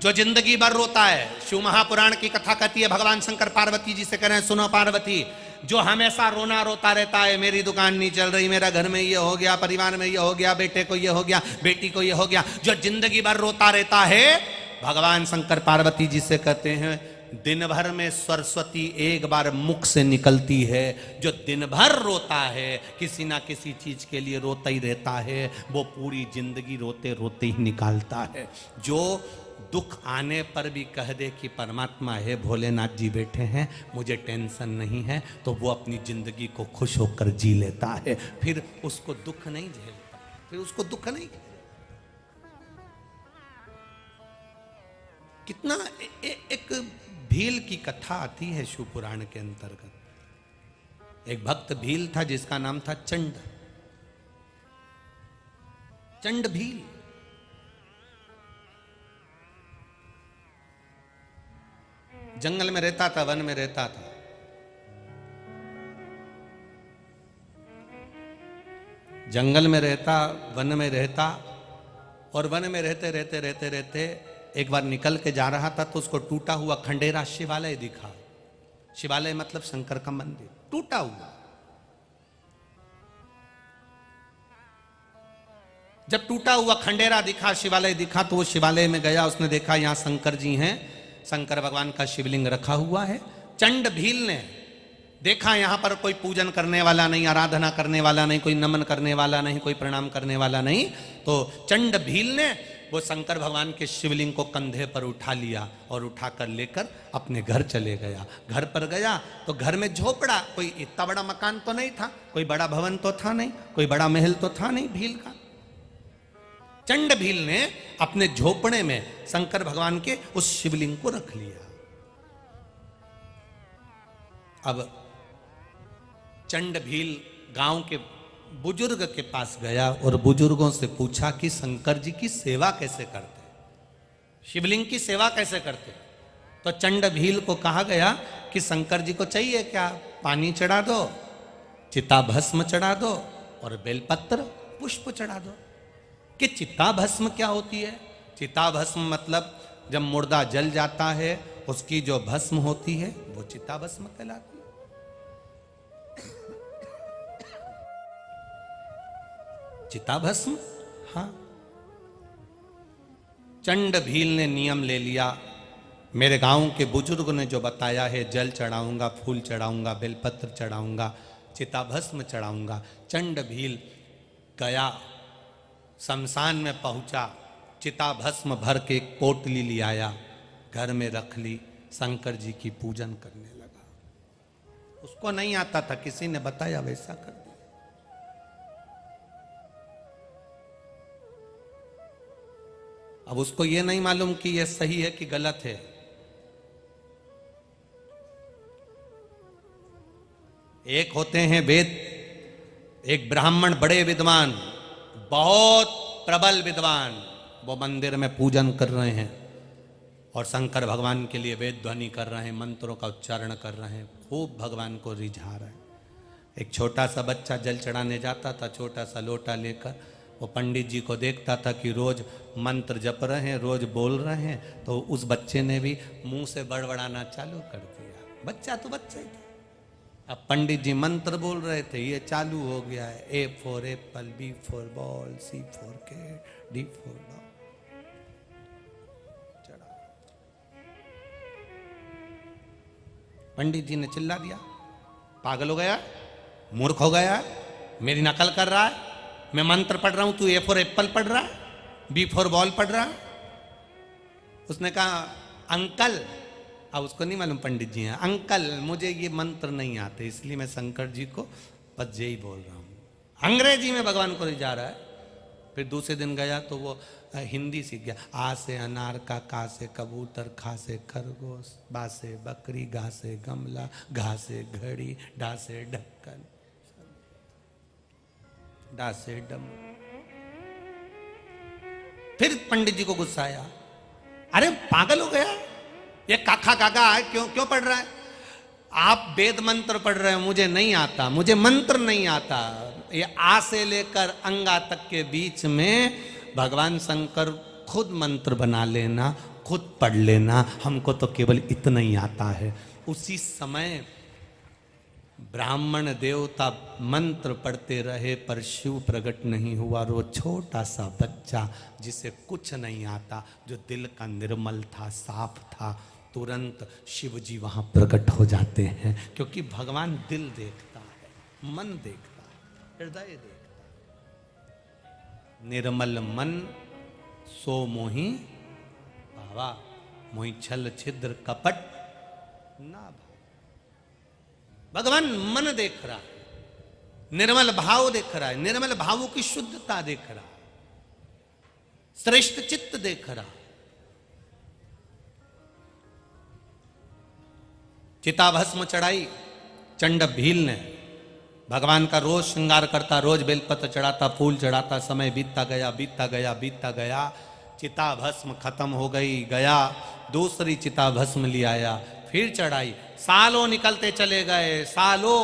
जो जिंदगी भर रोता है। शिव महापुराण की कथा कहती है, भगवान शंकर पार्वती जी से कह रहे हैं, सुनो पार्वती, जो हमेशा रोना रोता रहता है, मेरी दुकान नहीं चल रही, मेरा घर में ये हो गया, परिवार में ये हो गया, बेटे को ये हो गया, बेटी को ये हो गया, जो जिंदगी भर रोता रहता है, भगवान शंकर पार्वती जी से कहते हैं, दिन भर में सरस्वती एक बार मुख से निकलती है। जो दिन भर रोता है, किसी ना किसी चीज के लिए रोता ही रहता है, वो पूरी जिंदगी रोते रोते ही निकालता है। जो दुख आने पर भी कह दे कि परमात्मा है, भोलेनाथ जी बैठे हैं, मुझे टेंशन नहीं है, तो वो अपनी जिंदगी को खुश होकर जी लेता है। फिर उसको दुख नहीं झेलता, फिर उसको दुख नहीं। कितना एक भील की कथा आती है शिव पुराण के अंतर्गत। एक भक्त भील था जिसका नाम था चंड, चंड भील। जंगल में रहता था, वन में रहता था। जंगल में रहता, वन में रहता, और वन में रहते रहते रहते रहते एक बार निकल के जा रहा था तो उसको टूटा हुआ खंडेरा शिवालय दिखा। शिवालय मतलब शंकर का मंदिर, टूटा हुआ। जब टूटा हुआ खंडेरा दिखा, शिवालय दिखा, तो वो शिवालय में गया। उसने देखा यहां शंकर जी हैं, शंकर भगवान का शिवलिंग रखा हुआ है। चंड भील ने देखा यहां पर कोई पूजन करने वाला नहीं, आराधना करने वाला नहीं, कोई नमन करने वाला नहीं, कोई प्रणाम करने वाला नहीं, तो चंड भील ने वो शंकर भगवान के शिवलिंग को कंधे पर उठा लिया और उठाकर लेकर अपने घर चले गया। घर पर गया तो घर में झोपड़ा, कोई इतना बड़ा मकान तो नहीं था, कोई बड़ा भवन तो था नहीं, कोई बड़ा महल तो था नहीं भील का। चंड भील ने अपने झोपड़े में शंकर भगवान के उस शिवलिंग को रख लिया। अब चंड भील गांव के बुजुर्ग के पास गया और बुजुर्गों से पूछा कि शंकर जी की सेवा कैसे करते, शिवलिंग की सेवा कैसे करते। तो चंड भील को कहा गया कि शंकर जी को चाहिए क्या, पानी चढ़ा दो, चिता भस्म चढ़ा दो और बेलपत्र पुष्प चढ़ा दो। कि चिता भस्म क्या होती है? चिता भस्म मतलब जब मुर्दा जल जाता है उसकी जो भस्म होती है वो चिता भस्म कहलाती है। चिता भस्म, हाँ। चंड भील ने नियम ले लिया, मेरे गांव के बुजुर्ग ने जो बताया है, जल चढ़ाऊंगा, फूल चढ़ाऊंगा, बेलपत्र चढ़ाऊंगा, चिता भस्म चढ़ाऊंगा। चंड भील गया, शमशान में पहुंचा, चिता भस्म भर के पोटली ले आया, घर में रख ली, शंकर जी की पूजन करने लगा। उसको नहीं आता था, किसी ने बताया, वैसा कर दिया। अब उसको यह नहीं मालूम कि यह सही है कि गलत है। एक होते हैं वेद, एक ब्राह्मण बड़े विद्वान, बहुत प्रबल विद्वान, वो मंदिर में पूजन कर रहे हैं और शंकर भगवान के लिए वेद ध्वनि कर रहे हैं, मंत्रों का उच्चारण कर रहे हैं, खूब भगवान को रिझा रहे हैं। एक छोटा सा बच्चा जल चढ़ाने जाता था, छोटा सा लोटा लेकर। वो पंडित जी को देखता था कि रोज मंत्र जप रहे हैं, रोज बोल रहे हैं, तो उस बच्चे ने भी मुंह से बड़बड़ाना चालू कर दिया। बच्चा तो बच्चा ही था। अब पंडित जी मंत्र बोल रहे थे, ये चालू हो गया है, A for apple, B for ball, C for cat, D for dog. चढ़ा। पंडित जी ने चिल्ला दिया, पागल हो गया, मूर्ख हो गया, मेरी नकल कर रहा है, मैं मंत्र पढ़ रहा हूं, तू ए फॉर एप्पल पढ़ रहा है, बी फॉर बॉल पढ़ रहा है। उसने कहा, अंकल, अब उसको नहीं मालूम पंडित जी हैं, अंकल मुझे ये मंत्र नहीं आते, इसलिए मैं शंकर जी को बस यही बोल रहा हूँ। अंग्रेजी में भगवान को रिझा रहा है। फिर दूसरे दिन गया तो वो हिंदी सीख गया। आ से अनार का, का से कबूतर, खा से खरगोश, बा से बकरी, गा से गमला, घा से घड़ी, डा से ढक्कन, डा से डम। फिर पंडित जी को गुस्सा आया, अरे पागल हो गया, ये काका काका है, क्यों पढ़ रहा है? आप वेद मंत्र पढ़ रहे हो, मुझे नहीं आता, मुझे मंत्र नहीं आता। ये आ से लेकर अंगा तक के बीच में भगवान शंकर खुद मंत्र बना लेना, खुद पढ़ लेना, हमको तो केवल इतना ही आता है। उसी समय ब्राह्मण देवता मंत्र पढ़ते रहे पर शिव प्रकट नहीं हुआ। और वो छोटा सा बच्चा जिसे कुछ नहीं आता, जो दिल का निर्मल था, साफ था, तुरंत शिव जी वहां प्रकट हो जाते हैं। क्योंकि भगवान दिल देखता है, मन देखता है, हृदय देखता है। निर्मल मन सो मोहि भावा, मोहि छल छिद्र कपट ना। भगवान मन देख रहा है, निर्मल भाव देख रहा है, निर्मल भावों की शुद्धता देख रहा है, श्रेष्ठ चित्त देख रहा है। चिताभस्म चढ़ाई चंड भील ने। भगवान का रोज श्रृंगार करता, रोज बेलपत्र चढ़ाता, फूल चढ़ाता, समय बीतता गया, बीतता गया, बीतता गया। चिताभस्म खत्म हो गई, गया दूसरी चिताभस्म ले आया, फिर चढ़ाई। सालों निकलते चले गए, सालों।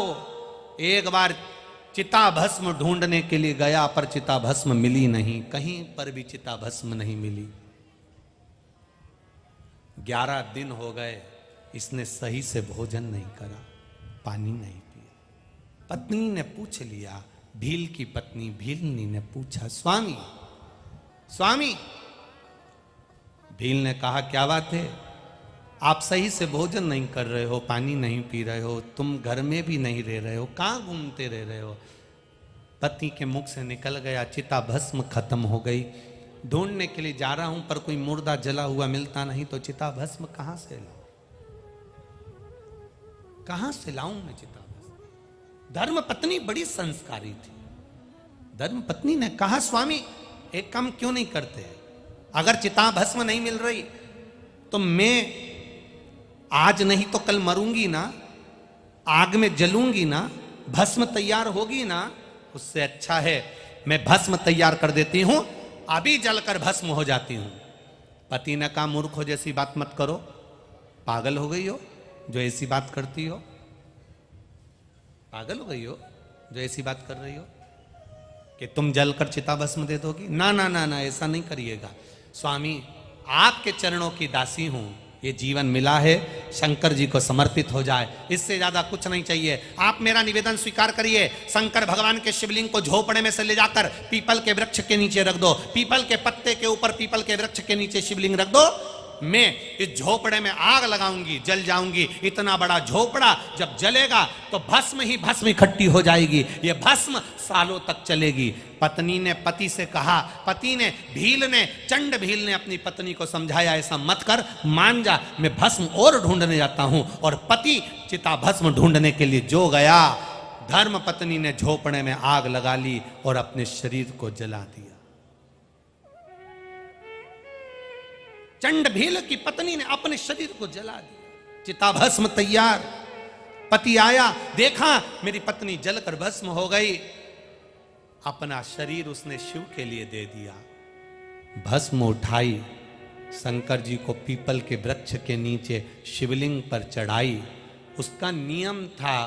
एक बार चिताभस्म ढूंढने के लिए गया पर चिताभस्म मिली नहीं, कहीं पर भी चिताभस्म नहीं मिली। 11 दिन हो गए, इसने सही से भोजन नहीं करा, पानी नहीं पिया। पत्नी ने पूछ लिया, भील की पत्नी भीलनी ने पूछा, स्वामी स्वामी। भील ने कहा, क्या बात है? आप सही से भोजन नहीं कर रहे हो, पानी नहीं पी रहे हो, तुम घर में भी नहीं रह रहे हो, कहाँ घूमते रह रहे हो? पति के मुख से निकल गया, चिता भस्म खत्म हो गई। ढूंढने के लिए जा रहा हूं पर कोई मुर्दा जला हुआ मिलता नहीं, तो चिता भस्म कहां से लाऊं? कहां से लाऊं मैं चिता भस्म? धर्म पत्नी बड़ी संस्कारी थी। धर्म पत्नी ने कहा, स्वामी एक काम क्यों नहीं करते? अगर चिता भस्म नहीं मिल रही तो मैं आज नहीं तो कल मरूंगी ना, आग में जलूंगी ना, भस्म तैयार होगी ना, उससे अच्छा है मैं भस्म तैयार कर देती हूं, अभी जलकर भस्म हो जाती हूं। पति ने कहा, मूर्ख हो जैसी बात मत करो, पागल हो गई हो जो ऐसी बात करती हो? पागल हो गई हो जो ऐसी बात कर रही हो कि तुम जलकर चिता भस्म दे दोगी? ना ना ना ना, ऐसा नहीं करिएगा। स्वामी आपके चरणों की दासी हूं, ये जीवन मिला है, शंकर जी को समर्पित हो जाए, इससे ज्यादा कुछ नहीं चाहिए। आप मेरा निवेदन स्वीकार करिए, शंकर भगवान के शिवलिंग को झोपड़े में से ले जाकर पीपल के वृक्ष के नीचे रख दो, पीपल के पत्ते के ऊपर पीपल के वृक्ष के नीचे शिवलिंग रख दो, मैं इस झोपड़े में आग लगाऊंगी, जल जाऊंगी। इतना बड़ा झोपड़ा जब जलेगा तो भस्म ही भस्म इकट्ठी हो जाएगी, ये भस्म सालों तक चलेगी। पत्नी ने पति से कहा, पति ने भील ने चंड भील ने अपनी पत्नी को समझाया, ऐसा मत कर, मान जा, मैं भस्म और ढूंढने जाता हूं। और पति चिता भस्म ढूंढने के लिए जो गया, धर्म पत्नी ने झोपड़े में आग लगा ली और अपने शरीर को जला दिया। चंड भील की पत्नी ने अपने शरीर को जला दिया, चिता भस्म तैयार। पति आया, देखा मेरी पत्नी जलकर भस्म हो गई, अपना शरीर उसने शिव के लिए दे दिया। भस्म उठाई, शंकर जी को पीपल के वृक्ष के नीचे शिवलिंग पर चढ़ाई। उसका नियम था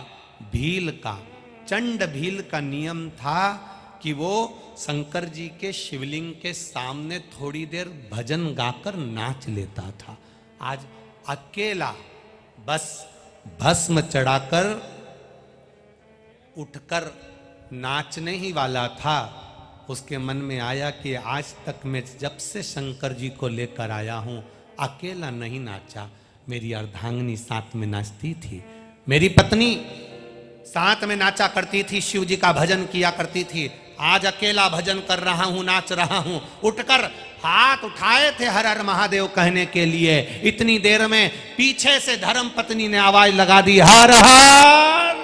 भील का, चंड भील का नियम था कि वो शंकर जी के शिवलिंग के सामने थोड़ी देर भजन गाकर नाच लेता था। आज अकेला बस भस्म चढ़ाकर उठकर नाचने ही वाला था। उसके मन में आया कि आज तक मैं जब से शंकर जी को लेकर आया हूं, अकेला नहीं नाचा, मेरी अर्धांगिनी साथ में नाचती थी, मेरी पत्नी साथ में नाचा करती थी, शिव जी का भजन किया करती थी। आज अकेला भजन कर रहा हूं, नाच रहा हूं। उठकर हाथ उठाए थे हर हर महादेव कहने के लिए, इतनी देर में पीछे से धर्म पत्नी ने आवाज लगा दी, हर हर।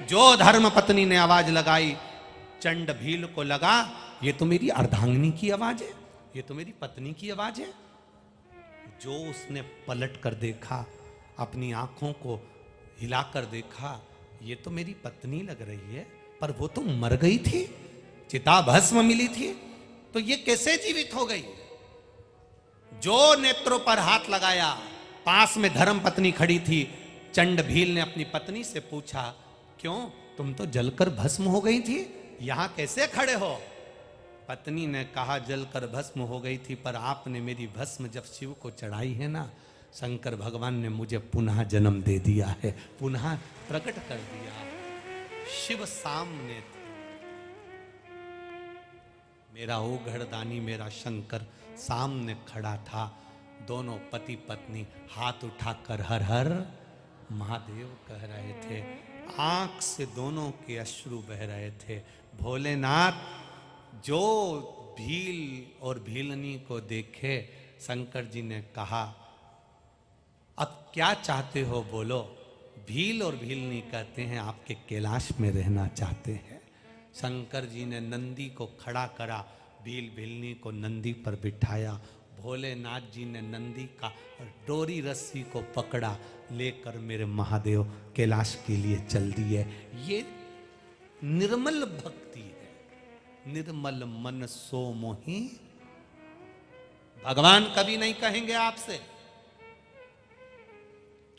जो धर्म पत्नी ने आवाज लगाई, चंड भील को लगा ये तो मेरी अर्धांगिनी की आवाज है, ये तो मेरी पत्नी की आवाज है। जो उसने पलट कर देखा, अपनी आंखों को हिलाकर देखा, ये तो मेरी पत्नी लग रही है, पर वो तो मर गई थी, चिता भस्म मिली थी, तो ये कैसे जीवित हो गई? जो नेत्रों पर हाथ लगाया, पास में धर्म पत्नी खड़ी थी। चंड भील ने अपनी पत्नी से पूछा, क्यों तुम तो जलकर भस्म हो गई थी, यहां कैसे खड़े हो? पत्नी ने कहा जलकर भस्म हो गई थी, पर आपने मेरी भस्म जब शिव को चढ़ाई है ना, शंकर भगवान ने मुझे पुनः जन्म दे दिया है, पुनः प्रकट कर दिया। शिव सामने थे, मेरा ओघड़दानी मेरा शंकर सामने खड़ा था। दोनों पति पत्नी हाथ उठाकर हर हर महादेव कह रहे थे। आंख से दोनों के अश्रु बह रहे थे। भोलेनाथ जो भील और भीलनी को देखे, शंकर जी ने कहा अब क्या चाहते हो बोलो। भील और भीलनी कहते हैं आपके कैलाश में रहना चाहते हैं। शंकर जी ने नंदी को खड़ा करा, भील भीलनी को नंदी पर बिठाया। भोलेनाथ जी ने नंदी का डोरी रस्सी को पकड़ा, लेकर मेरे महादेव कैलाश के लिए चल दिए। ये निर्मल भक्ति है। निर्मल मन सो मोही। भगवान कभी नहीं कहेंगे आपसे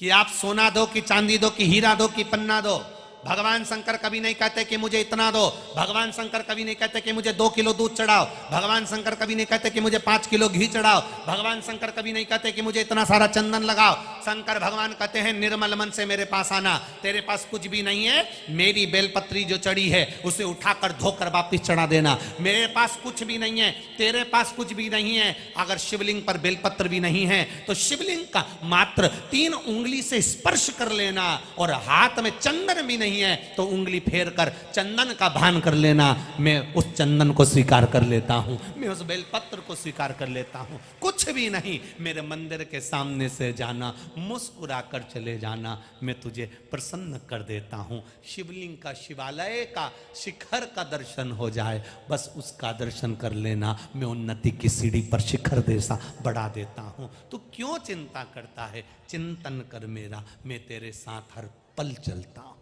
कि आप सोना दो कि चांदी दो कि हीरा दो कि पन्ना दो। भगवान शंकर कभी नहीं कहते कि मुझे इतना दो। भगवान शंकर कभी नहीं कहते कि मुझे 2 किलो दूध चढ़ाओ। भगवान शंकर कभी नहीं कहते कि मुझे 5 किलो घी चढ़ाओ। भगवान शंकर कभी नहीं कहते कि मुझे इतना सारा चंदन लगाओ। शंकर भगवान कहते हैं निर्मल मन से मेरे पास आना। तेरे पास कुछ भी नहीं है, मेरी बेलपत्री जो चढ़ी है उसे उठाकर धोकर वापिस चढ़ा देना। मेरे पास कुछ भी नहीं है, तेरे पास कुछ भी नहीं है। अगर शिवलिंग पर बेलपत्र भी नहीं है तो शिवलिंग का मात्र 3 उंगली से स्पर्श कर लेना, और हाथ में चंदन भी नहीं है तो उंगली फेर कर चंदन का भान कर लेना। मैं उस चंदन को स्वीकार कर लेता हूं, मैं उस बेलपत्र को स्वीकार कर लेता हूं। कुछ भी नहीं, मेरे मंदिर के सामने से जाना, मुस्कुरा कर चले जाना, मैं तुझे प्रसन्न कर देता हूं। शिवलिंग का, शिवालय का शिखर का दर्शन हो जाए, बस उसका दर्शन कर लेना। मैं उन्नति की सीढ़ी पर शिखर जैसा बढ़ा देता हूं। तू क्यों चिंता करता है? चिंतन कर मेरा, मैं तेरे साथ हर पल चलता हूं।